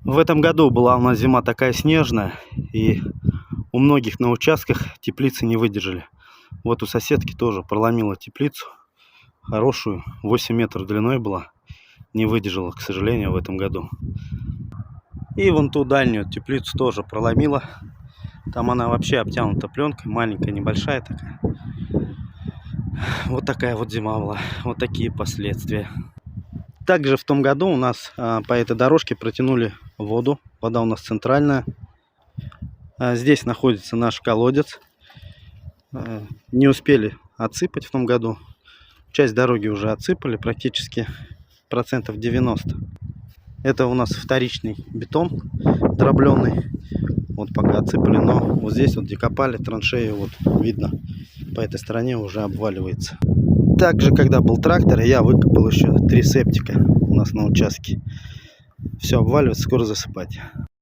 В этом году была у нас зима такая снежная, и у многих на участках теплицы не выдержали. Вот у соседки тоже проломила теплицу, хорошую, 8 метров длиной была, не выдержала, к сожалению, в этом году. И вон ту дальнюю теплицу тоже проломила. Там она вообще обтянута пленкой, маленькая, небольшая такая. Вот такая вот зима была, вот такие последствия. Также в том году у нас по этой дорожке протянули воду. Вода у нас центральная. Здесь находится наш колодец. Не успели отсыпать в том году. Часть дороги уже отсыпали, практически процентов 90. Это у нас вторичный бетон дробленый. Вот пока отсыпали, но вот здесь вот где копали траншею, вот видно, по этой стороне уже обваливается. Также, когда был трактор, я выкопал еще 3 септика у нас на участке. Все обваливается, скоро засыпать.